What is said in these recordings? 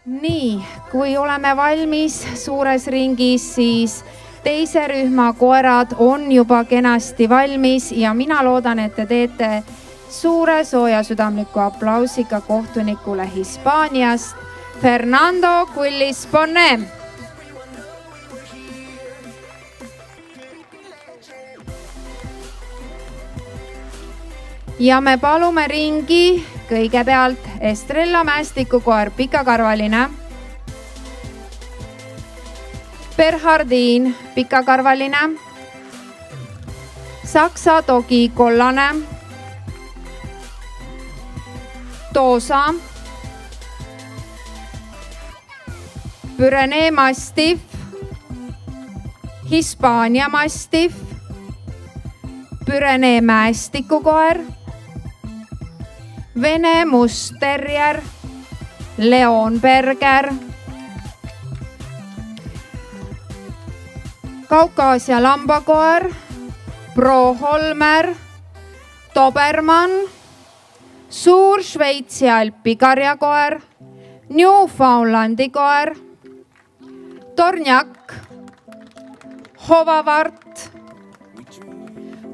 Nii, kui oleme valmis suures ringis, siis teise rühma koerad on juba kenasti valmis ja mina loodan, et te teete suure sooja südamliku aplausiga kohtunikule Hispaaniast, Fernando Quillis-Bonne. Ja me palume ringi kõigepealt Estrella mäestikukoer pikakarvaline, Bernhardin pikakarvaline, Saksa dogi kollane, Toosa, Pyrenee mastiff, Hispaania mastiff, Pyrenee mäestikukoer, Vene mustterrier, Leonberger, Kaukaasia lambakoer, Broholmer, Dobermann, suur Šveitsi alpi karjakoer, Newfoundlandi koer, Tornjak, Hovavart,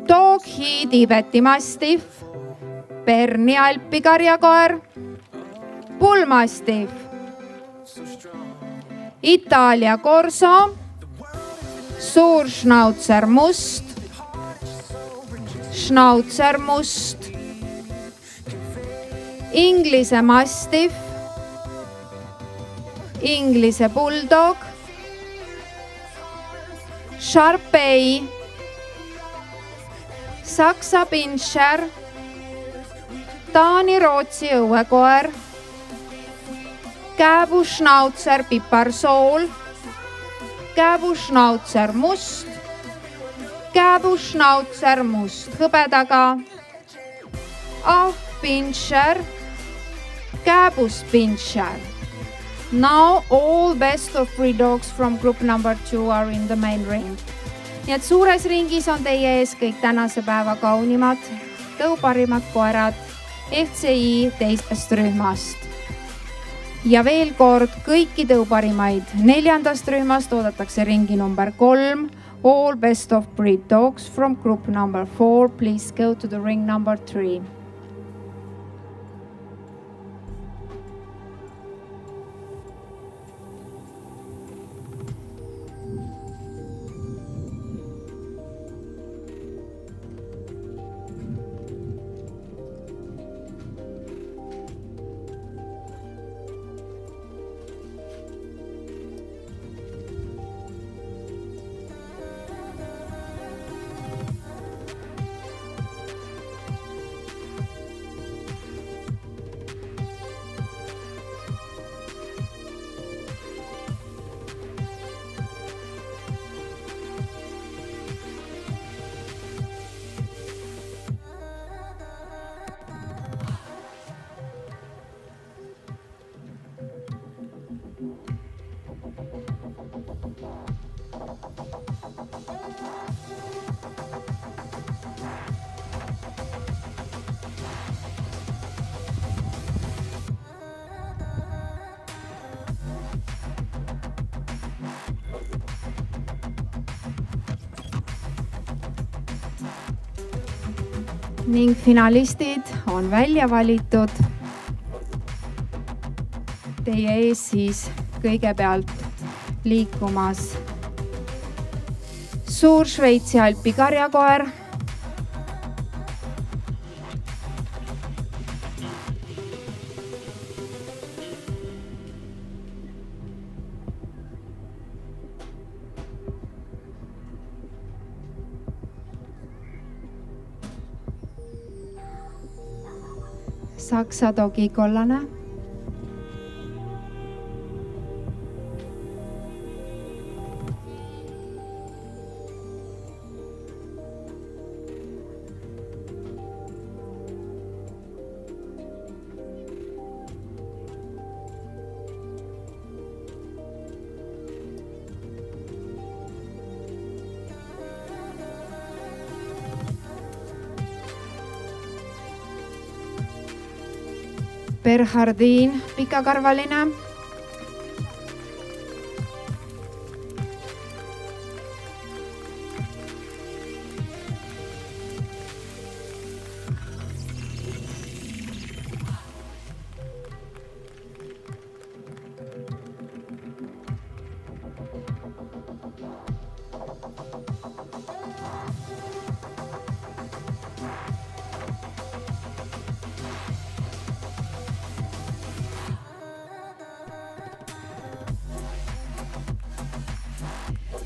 Doghi Tiibeti mastiff, Berni alpi karjakoer, Bullmastiff, Itaalia korso, suur Schnauzer must, Schnauzer must, Inglise mastiff, Inglise bulldog, Sharpei, Saksa pinscher, Taani-Rootsi õuekoer, Kääbu-Schnauzer piparsool, Kääbu-Schnauzer must, Kääbu-Schnauzer must hõbedaga, Pinscher, Kääbus-Pinscher. Now all best of breed dogs from group number 2 are in the main ring. Nii et suures ringis on teie ees kõik tänase päeva kaunimad, tõuparimad koerad FCI teisest rühmast. Ja veel kord kõiki tõuparimaid 4. rühmast oodatakse ringi number 3. All best of breed dogs from group number 4. Please go to the ring number 3. Ning finalistid on välja valitud. Teie ees siis kõigepealt liikumas suur Šveitsi alpi karjakoer, Saksa dogi kollane, Bernhardin pikakarvaline,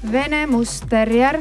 Vene mustterrier.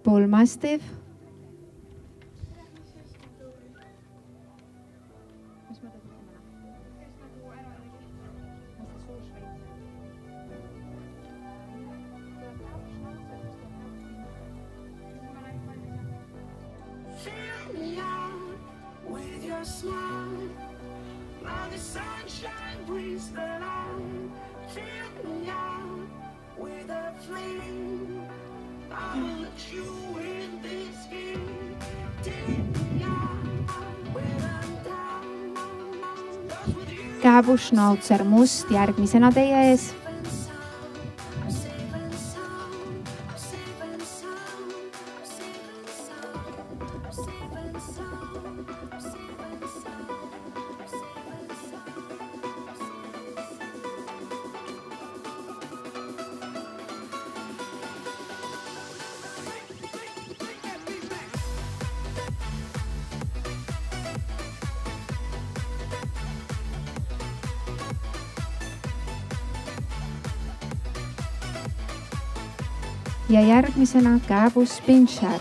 Bull Mastiff. Käbuschnauzer must järgmisena teie ees. Ja järgmisena Käbus Pincher.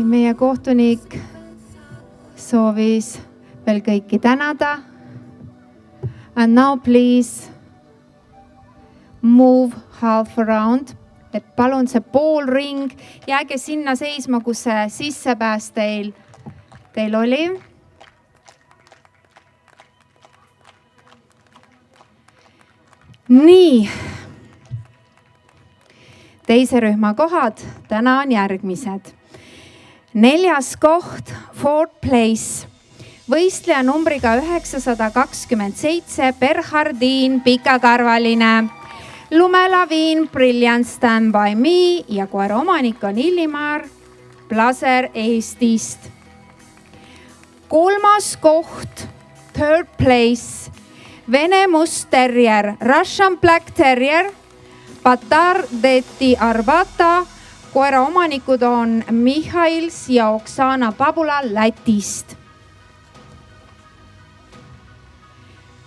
Meie kohtunik soovis veel kõiki tänada. And now please move half around. Et palun see poolring, jääge sinna seisma, kus see sissepääs teil oli. Nii. Teise rühma kohad täna on järgmised. 4. koht, 4th place. Võistleja numbriga 927, Berhardin Pikakarvaline. Lumelaviin, Brilliant Stand By Me ja koera omanik on Illimar Plaser Eestist. 3. koht, 3rd place, Vene mustterrier, Russian Black Terrier, Batar Deti Arbata. Koera omanikud on Mihhails ja Oksana Pabula Lätist.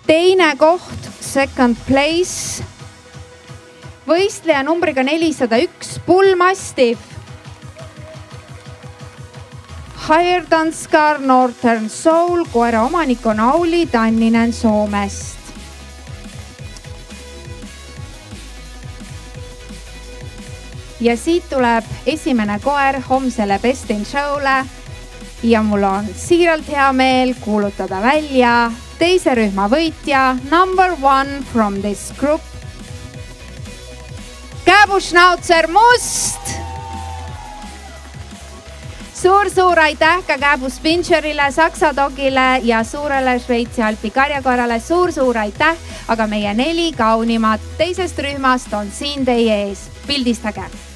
2. koht, 2nd place, võistleja numbriga 401, Bull Mastiff. Hierdanskar Northern Soul, koera omanik on Auli Tanninen Soomest. ja siit tuleb esimene koer homsele Best in Show'le ja mul on siiralt hea meel kuulutada välja teise rühma võitja number 1 from this group. Kääbuschnauzer Must! Suur aitäh ka Kääbus Pincherile, Saksa dogile ja suurele Šveitsi Alpi karjakoerale. Suur aitäh, aga meie 4 kaunimat teisest rühmast on siin teie ees. Pildistage!